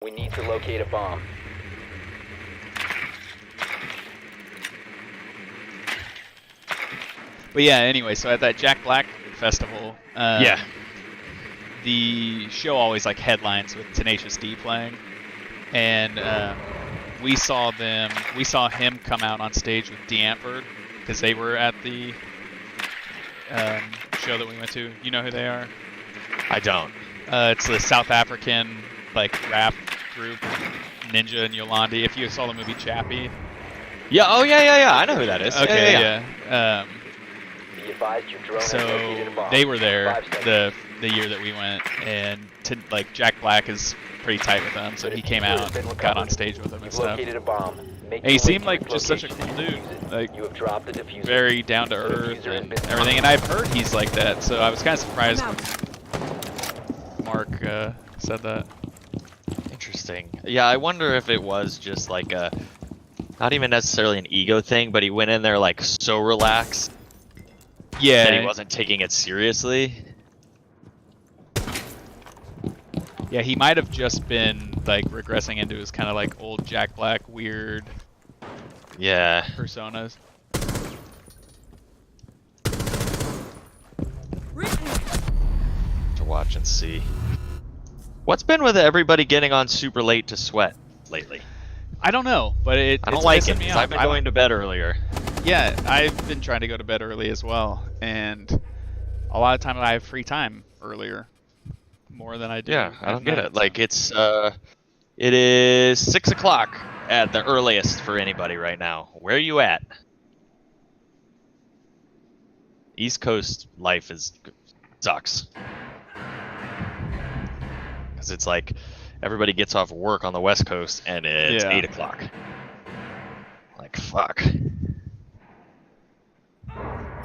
We need to locate a bomb. But yeah, anyway, so at that Jack Black festival, Yeah. the show always like headlines with Tenacious D playing, and we saw him come out on stage with D'Antford because they were at the show that we went to. You know who they are? I don't. It's the South African like rap group, Ninja and Yolandi. If you saw the movie Chappie. Yeah. Oh yeah. I know who that is. Okay. Yeah. Be advised your drone has So located a bomb. they were there 5 seconds. the year that we went, and like Jack Black is pretty tight with them, so he came out, got on stage with them and You've stuff. located a bomb. Make And he your way seemed to like its just such a location. cool dude, Defuse it. like You have dropped the diffuser. very down to earth Diffuser has and been everything. And I've heard he's like that, so I was kind of surprised when Mark said that. Interesting. Yeah, I wonder if it was just like a, not even necessarily an ego thing, but he went in there like so relaxed Yeah, that he wasn't taking it seriously. yeah, he might have just been like regressing into his kind of like old Jack Black weird Yeah. personas. To watch and see. What's been with everybody getting on super late to sweat lately? I don't know, but I it's don't like pissing it me because off. I've been going to bed earlier. Yeah, I've been trying to go to bed early as well, and a lot of times I have free time earlier, more than I do. Yeah, I at don't get night, it. Like it is 6 o'clock at the earliest for anybody right now. Where are you at? East Coast life sucks. Because it's like everybody gets off work on the West Coast and it's Yeah. 8 o'clock. Like, fuck.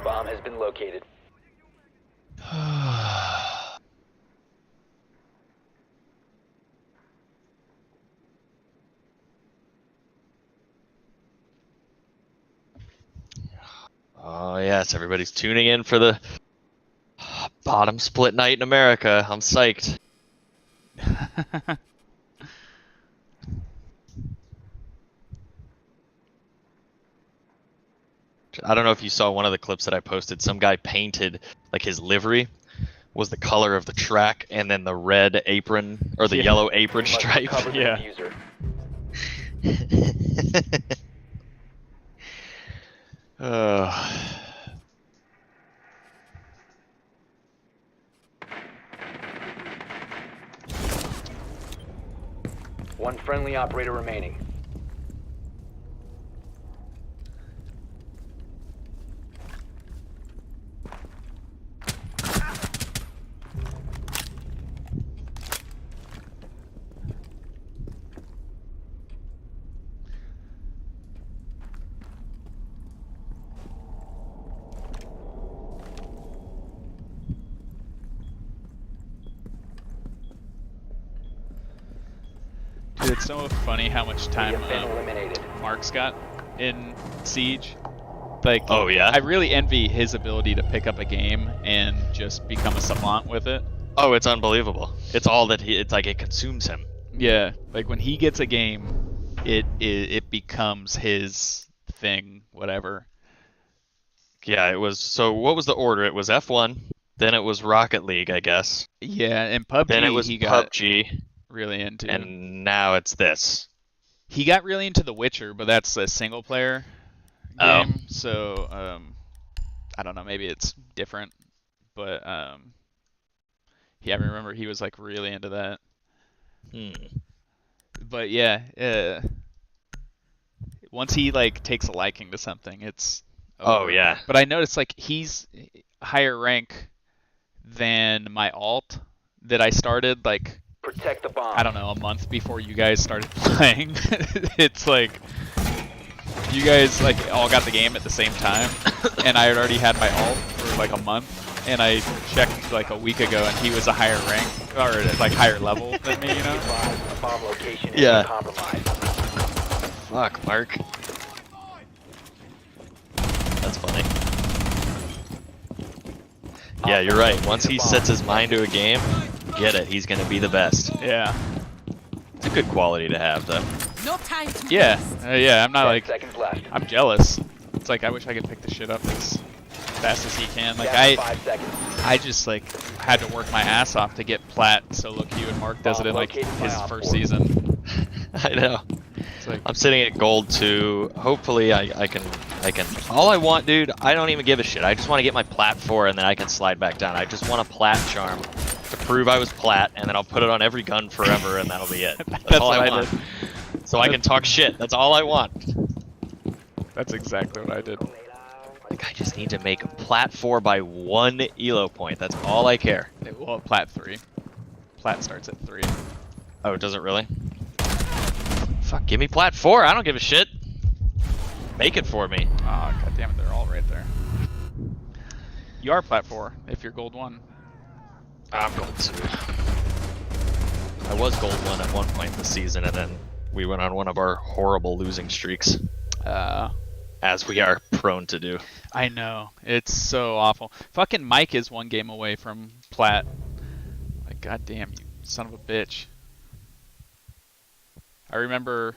Bomb has been located. Oh, yes, everybody's tuning in for the bottom split night in America. I'm psyched. I don't know if you saw one of the clips that I posted. Some guy painted, like, his livery was the color of the track, and then the red apron, or the Yeah. yellow apron You must stripe. recover the Yeah. diffuser. One friendly operator remaining. Dude, it's so funny how much We time have been eliminated. Mark's got in Siege. Like, Oh, yeah? I really envy his ability to pick up a game and just become a savant with it. Oh, it's unbelievable. It's all that it's like it consumes him. Yeah, like when he gets a game, it becomes his thing, whatever. Yeah, it was. So what was the order? It was F1, then it was Rocket League, I guess. Yeah, and PUBG Then it was he got PUBG, really into. and now it's this. He got really into The Witcher, but that's a single player Oh. game, so I don't know, maybe it's different, but yeah, I remember he was like really into that. But yeah, once he like takes a liking to something, it's Oh, over. yeah. But I noticed like he's higher rank than my alt that I started like Protect the bomb. I don't know, a month before you guys started playing. It's like you guys like all got the game at the same time, and I had already had my alt for like a month, and I checked like a week ago, and he was a higher rank or like higher level than me, you know. A bomb location is Yeah. compromised. Fuck, Mark. That's funny. Yeah, you're right. Once he sets his mind to a game, get it. He's gonna be the best. Yeah. It's a good quality to have, though. No time to Yeah, waste. yeah. I'm not 10 like seconds left. I'm jealous. It's like I wish I could pick the shit up as fast as he can. Like Down to 5 seconds. I just like had to work my ass off to get plat solo queue, and Mark does it in like his first season. I know. It's like, I'm sitting at gold 2. Hopefully, I can. All I want, dude, I don't even give a shit. I just want to get my plat 4, and then I can slide back down. I just want a plat charm to prove I was plat, and then I'll put it on every gun forever, and that'll be it. That's all what I I want. So I can talk shit. That's all I want. that's exactly what I did. Like, I just need to make a plat 4 by 1 elo point. That's all I care. Well, plat 3. Plat starts at 3. Oh, does it really? Fuck, give me plat 4. I don't give a shit. Make it for me. Oh, god damn it, they're all right there. You are plat 4 if you're gold 1. I'm gold 2. I was gold 1 at one point this season, and then we went on one of our horrible losing streaks. As we are prone to do. I know. It's so awful. Fucking Mike is 1 game away from plat. Like, goddamn, you son of a bitch. I remember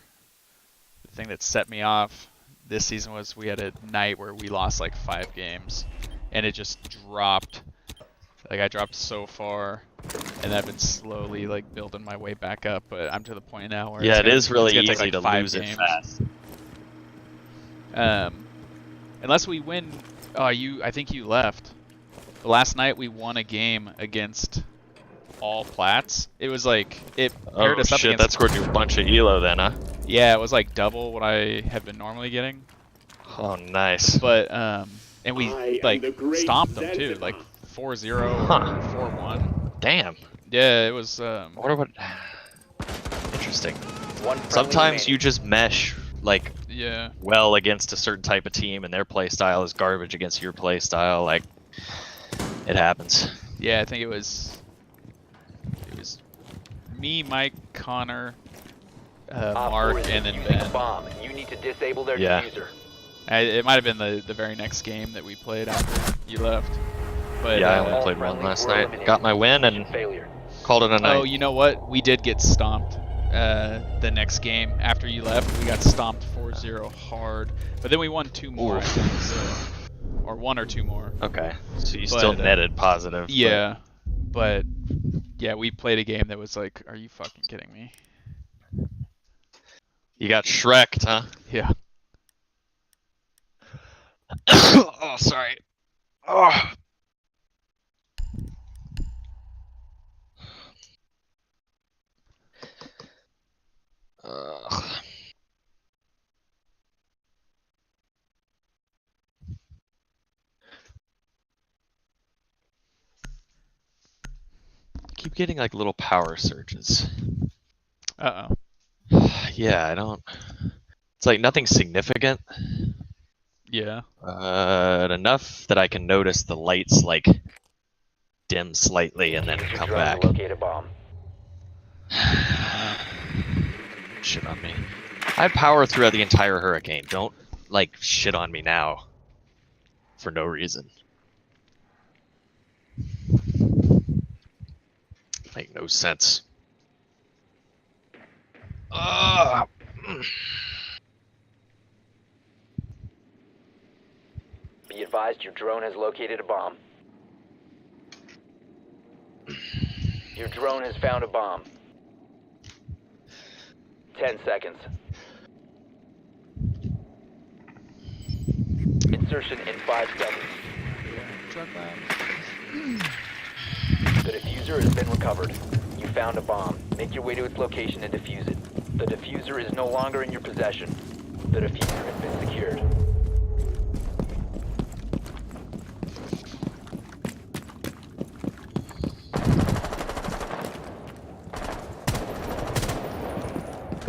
the thing that set me off this season was we had a night where we lost like 5 games, and it just dropped. Like, I dropped so far, and I've been slowly like building my way back up, but I'm to the point now where Yeah, it is really it's gonna easy take, like, to 5 lose it games. fast. Unless we win. Oh, I think you left. Last night we won a game against all plats. It was like it paired Oh us up shit, against. that scored you a bunch of elo then, huh? Yeah, it was like double what I have been normally getting. Oh, nice. But and we like stomped them too, like 4-0 or 4-1. Damn. Yeah, it was. I wonder what. Interesting. One friendly Sometimes remaining. you just mesh like Yeah. well against a certain type of team, and their play style is garbage against your play style. Like, it happens. Yeah, I think it was me, Mike, Connor, Op 4 Mark, is and then defusing a Ben. bomb. You need to disable their Yeah. diffuser. It might have been the very next game that we played after you left. But Yeah, I uh, only played one friendlies last were night. eliminated. Got my win and Failure. called it a night. oh, you know what? We did get stomped. The next game after you left, we got stomped 4-0 hard. But then we won 2 more, I Oof. think, so, or 1 or 2 more. Okay, so you But, still netted positive. but- Yeah, but yeah, we played a game that was like, are you fucking kidding me? You got Shrek'd, huh? Yeah. Oh, sorry. Oh. Ugh. Keep getting like little power surges. Uh-oh. Yeah, I don't. It's like nothing significant, Yeah. but enough that I can notice the lights like dim slightly and then Use your come drone back. to locate a bomb. Shit on me. I had power throughout the entire hurricane. Don't like shit on me now. For no reason. Make no sense. Ugh. Be advised your drone has located a bomb. Your drone has found a bomb. 10 seconds. Insertion in 5 seconds. The diffuser has been recovered. You found a bomb. Make your way to its location and defuse it. The diffuser is no longer in your possession. The diffuser has been secured.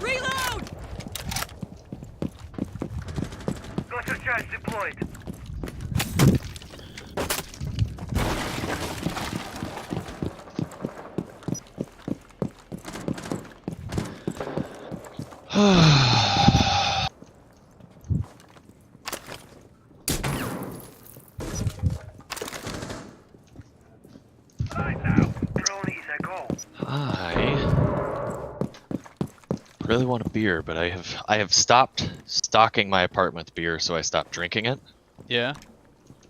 Reload! Cluster charge deployed. Right now, drone is a go. Hi. really want a beer, but I have stopped stocking my apartment with beer, so I stopped drinking it. Yeah.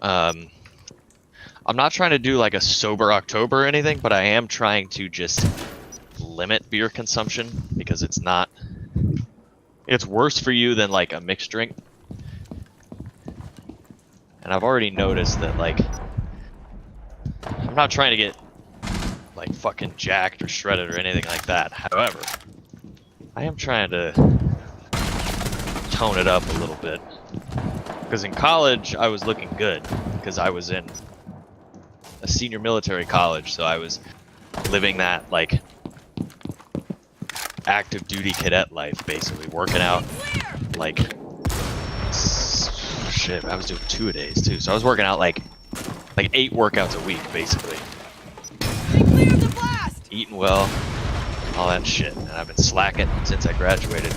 I'm not trying to do like a sober October or anything, but I am trying to just limit beer consumption because it's worse for you than like a mixed drink. And I've already noticed that like I'm not trying to get like fucking jacked or shredded or anything like that. However, I am trying to tone it up a little bit. Because in college, I was looking good. Because I was in a senior military college, so I was living that, like, active duty cadet life, basically. Working out, like, shit, I was doing 2-a-days, too. So I was working out, like 8 workouts a week, basically. Clear the blast! Eating well, all that shit. And I've been slacking since I graduated.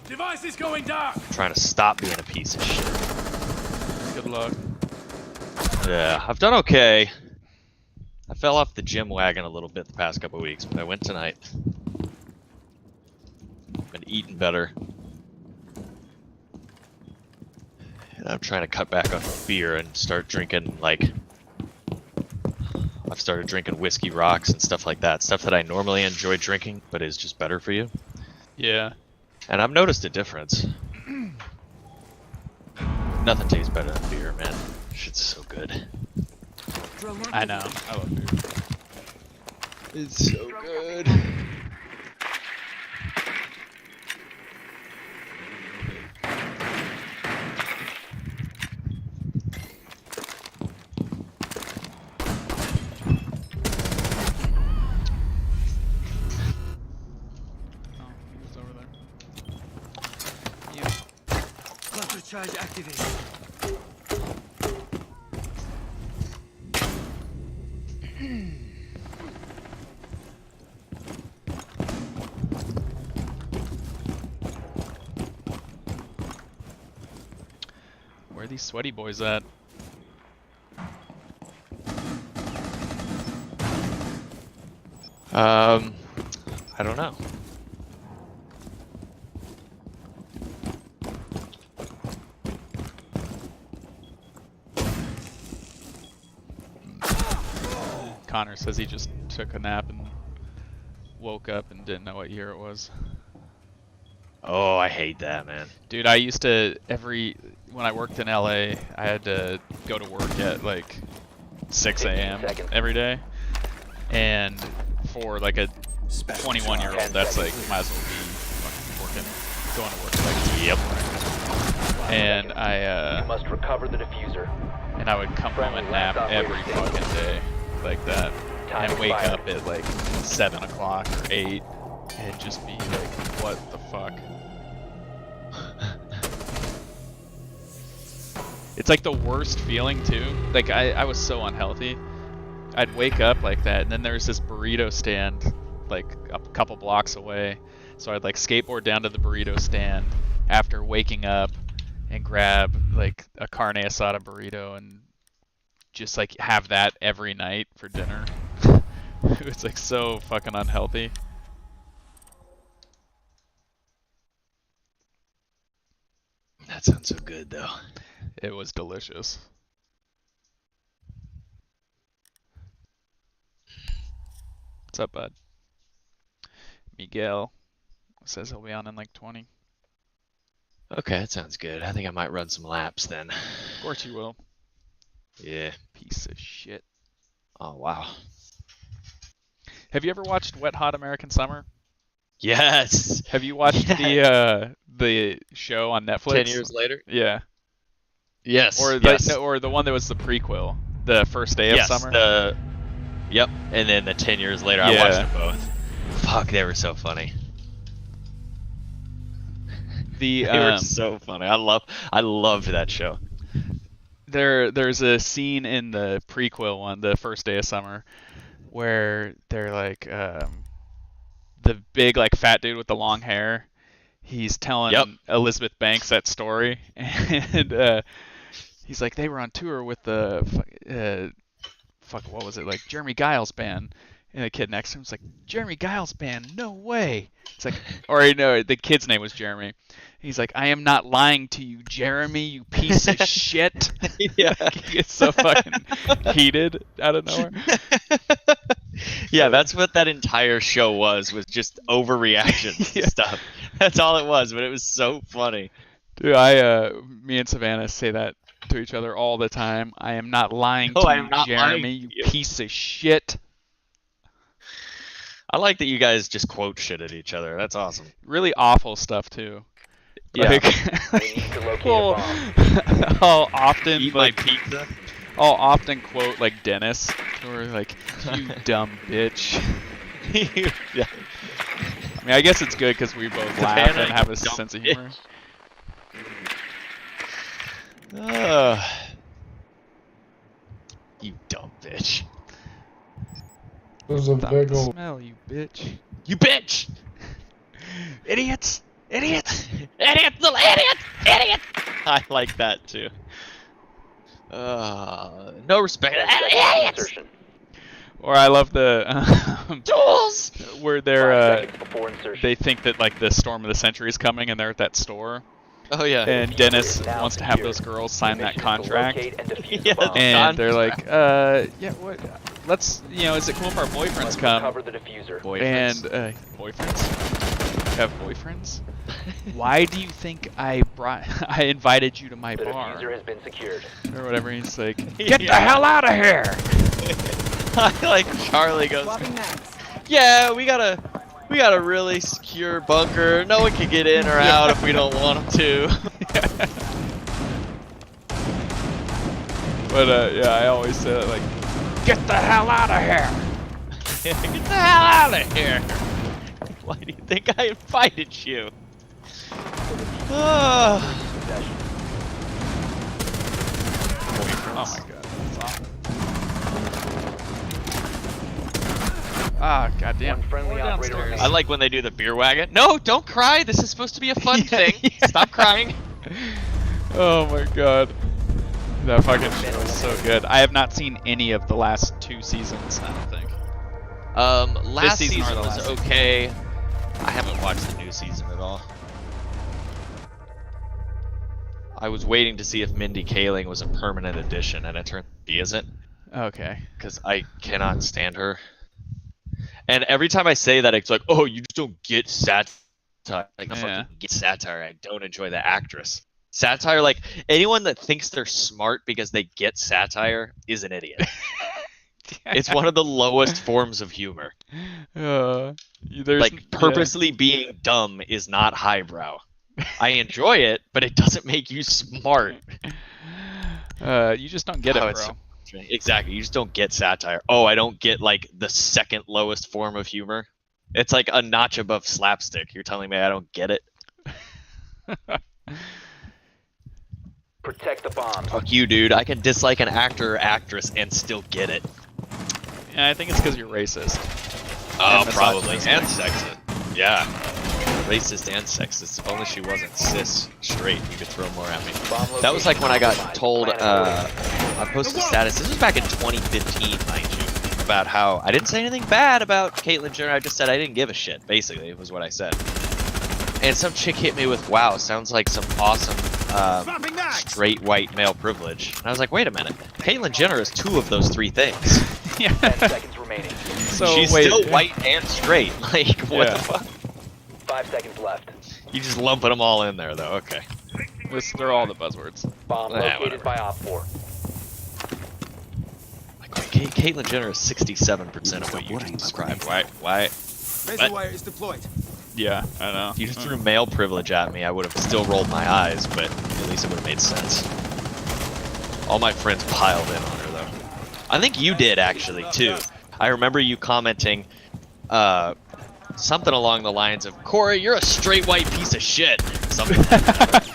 Device is going dark. Trying to stop being a piece of shit. Good luck. Yeah, I've done okay. I fell off the gym wagon a little bit the past couple weeks, but I went tonight. Been eating better. And I'm trying to cut back on beer and start drinking, like... I've started drinking whiskey rocks and stuff like that. Stuff that I normally enjoy drinking, but is just better for you. Yeah. And I've noticed a difference. Nothing tastes better than beer, man. Shit's so good. I know. I love beer. It's so good. Oh, he's over there. Cluster charge activated. Where are these sweaty boys at? I don't know. Connor says he just took a nap and woke up and didn't know what year it was. Oh, I hate that, man. Dude, I used to when I worked in LA, I had to go to work at like 6 a.m. 15 seconds. every day. And for like a 21-year-old, that's like, might as well be fucking working, going to work at like 2 Yep. And You must recover the diffuser. I would come home and nap every fucking day like that. Time And wake expired. up at like 7 o'clock or 8 and just be like, what the fuck? It's like the worst feeling too. Like I was so unhealthy. I'd wake up like that, and then there's this burrito stand like a couple blocks away. So I'd like skateboard down to the burrito stand after waking up and grab like a carne asada burrito and just like have that every night for dinner. It's like so fucking unhealthy. That sounds so good, though. It was delicious. What's up, bud? Miguel says he'll be on in like 20. Okay, that sounds good. I think I might run some laps then. Of course you will. Yeah. Piece of shit. Oh, wow. Have you ever watched Wet Hot American Summer? Yes! Have you watched Yes. the show on Netflix? 10 years later? Yeah. Yes. Or yes. or the one that was the prequel, the first day of yes, summer. Yep. And then the 10 years later, I Yeah. watched them both. Fuck, they were so funny. The They were so funny. I loved that show. there's a scene in the prequel one, the first day of summer, where they're like the big like fat dude with the long hair. He's telling Yep. Elizabeth Banks that story, and he's like, they were on tour with the fuck, what was it, like Jeremy Giles band, And the kid next to him's like, Jeremy Giles band, no way. It's like, or no, the kid's name was Jeremy. He's like, I am not lying to you, Jeremy, you piece of shit. Yeah. Like, he gets so fucking heated out of nowhere. Yeah, that's what that entire show was just overreaction Yeah. stuff. That's all it was, but it was so funny. Dude, me and Savannah say that to each other all the time. I am not lying No, to I you, am not Jeremy, lying you to you. piece of shit. I like that you guys just quote shit at each other. That's awesome. Really awful stuff too. Yeah. We need to locate a Well, bomb. I'll often Eat like, my pizza. I'll often quote like Dennis, or like, you dumb bitch. Yeah. I mean, I guess it's good because we both laugh Savannah, and have a you dumb sense of humor. You dumb bitch. There's a Stop big the old. smell, you bitch. You bitch! Idiots! Idiots! Idiot! Little idiot! Idiot! I like that too. No respect. 10 seconds to Idiots! insertion. Or I love the Tools! where 5 they're seconds before insertion. they think that like the storm of the century is coming and they're at that store Oh yeah. and Dennis Now wants to have secure. those girls sign The that mission is to contract locate and defuse Yeah, the bomb. and they're Contract. like yeah, what, let's, you know, is it cool if our boyfriends Must come? recover the diffuser. And boyfriends? You have boyfriends? Why do you think I invited you to my The bar? diffuser has been secured. Or whatever, he's like, Get the hell out of here! I like Charlie goes, Swapping mags. yeah, we got a really secure bunker. No one can get in or out if we don't want them to. But yeah, I always say that, like, get the hell out of here! Get the hell out of here! Why do you think I invited you? Possession. Oh my god, that's awful. Ah, goddamn. One friendly More operator downstairs. remaining. I like when they do the beer wagon. No, don't cry. This is supposed to be a fun thing. Yeah. Stop crying. Oh my god. That fucking show is so good. I have not seen any of the last 2 seasons, I don't think. Last season or season the was last season? okay. I haven't watched the new season at all. I was waiting to see if Mindy Kaling was a permanent addition, and it turned out she isn't, Okay. because I cannot stand her. And every time I say that, it's like, oh, you just don't get satire. Like, I Yeah. fucking get satire. I don't enjoy the actress. Satire, like, anyone that thinks they're smart because they get satire is an idiot. It's one of the lowest forms of humor. There's, Like, purposely being dumb is not highbrow. I enjoy it, but it doesn't make you smart. You just don't get it, Oh, bro. it's so frustrating. Exactly. You just don't get satire. Oh, I don't get, like, the second lowest form of humor. It's like a notch above slapstick. You're telling me I don't get it? Protect the bomb. Fuck you, dude. I can dislike an actor or actress and still get it. Yeah, I think it's because you're racist. Oh, And probably. misogynistic. And sexist. Yeah. Racist and sexist. If only she wasn't cis straight, you could throw more at me. Bomb That was like when I got location told, compromised. I posted a status, this was back in 2015, mind you, about how I didn't say anything bad about Caitlyn Jenner, I just said I didn't give a shit, basically, was what I said. And some chick hit me with, wow, sounds like some awesome Swapping mags. straight white male privilege. And I was like, wait a minute, Caitlyn Jenner is 2 of those 3 things. Yeah. 10 seconds remaining. So She's wait, still white and straight. Like, what Yeah. the fuck? 5 seconds left. You just lumping them all in there, though. Okay. They're all the buzzwords. Bomb Yeah, located whatever. by Op 4. Like, wait, Caitlyn Jenner is 67% of what you just described. Why? Razor wire is deployed. Yeah, I know. If you just threw male privilege at me, I would have still rolled my eyes, but at least it would have made sense. All my friends piled in on her, though. I think you did, actually, too. I remember you commenting something along the lines of, Corey, you're a straight white piece of shit. Something like that.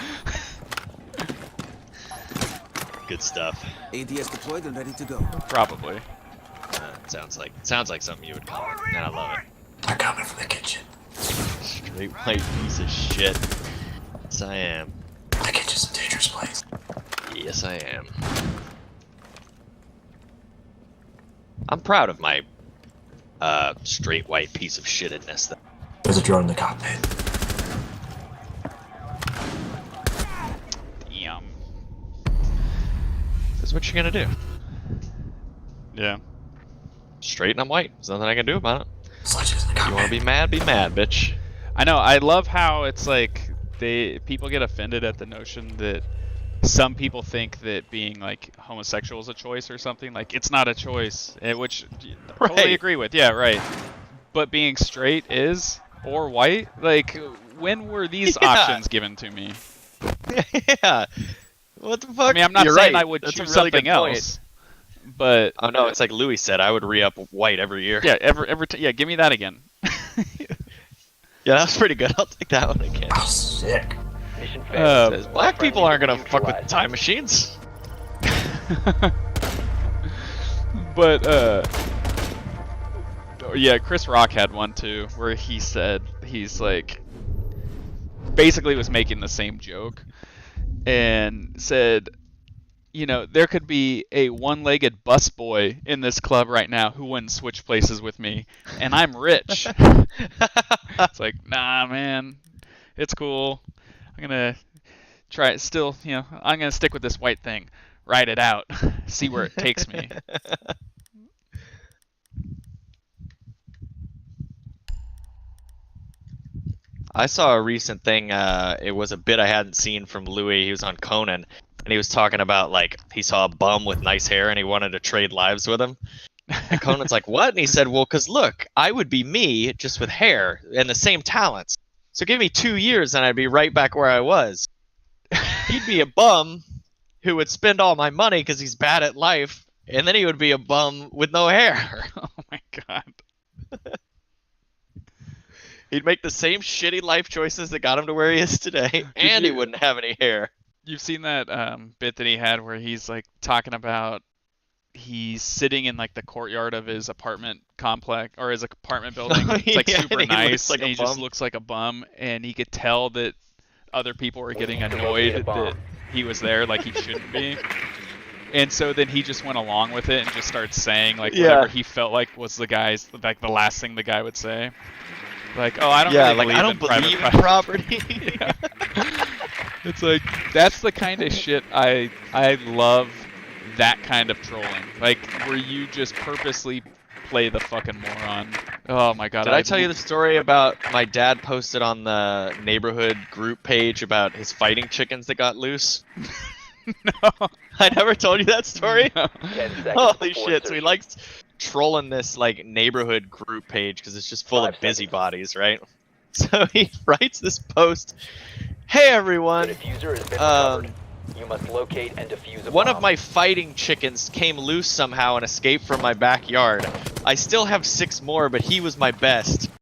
Good stuff. ADS deployed and ready to go. Probably. Sounds like something you would comment, and I love it. They're coming from the kitchen. Straight white piece of shit. Yes, I am. The kitchen's a dangerous place. Yes, I am. I'm proud of my straight white piece of shittedness. There's a drone in the cockpit. Damn. This is what you're gonna do. Yeah. Straight and I'm white. There's nothing I can do about it. Sledges in the You cockpit. wanna be mad, bitch. I know. I love how it's like people get offended at the notion that some people think that being like homosexual is a choice or something. Like it's not a choice, which I totally Right. agree with. Yeah, right. But being straight is, or white. Like when were these Yeah. options given to me? Yeah. What the fuck? I mean, I'm not You're saying right. I would That's a choose really something good point. else, but Oh no, it's like Louis said. I would re-up white every year. yeah, yeah, give me that again. Yeah, that was pretty good. I'll take that one again. Oh, sick. Mission failed. Says, black people aren't gonna fuck with neutralized. time machines. But yeah, Chris Rock had one too, where he said he's like basically was making the same joke and said, you know, there could be a one-legged busboy in this club right now who wouldn't switch places with me, and I'm rich. It's like, nah, man, it's cool. I'm gonna try it. Still, you know, I'm gonna stick with this white thing, ride it out, see where it takes me. I saw a recent thing. It was a bit I hadn't seen from Louis. He was on Conan, and he was talking about like he saw a bum with nice hair and he wanted to trade lives with him. And Conan's like, "What?" And he said, "Well, cause look, I would be me just with hair and the same talents. So give me 2 years and I'd be right back where I was. He'd be a bum who would spend all my money because he's bad at life, and then he would be a bum with no hair." Oh my god. He'd make the same shitty life choices that got him to where he is today, and he you- wouldn't have any hair. You've seen that bit that he had where he's like talking about he's sitting in like the courtyard of his apartment complex or his apartment building. It's like Yeah, super and he looks nice, like a and he just bum. looks like a bum, and he could tell that other people were getting need to locate a annoyed bomb. that he was there, like he shouldn't be. And so then he just went along with it and just started saying like Yeah. whatever he felt like was the guy's like the last thing the guy would say. Like, oh, I don't Yeah, really like I don't believe in property. Yeah. It's like that's the kind of shit I love, that kind of trolling. Like where you just purposely play the fucking moron. Oh my god. Did I tell you the story about my dad posted on the neighborhood group page about his fighting chickens that got loose? No. I never told you that story? No. 10 seconds Holy before shit, so he insertion. likes trolling this like neighborhood group page because it's just full 5 of busybodies, right? So he writes this post, "Hey The everyone, diffuser has been um, recovered. You must locate and defuse a one bomb. of my fighting chickens came loose somehow and escaped from my backyard. I still have 6 more, but he was my best.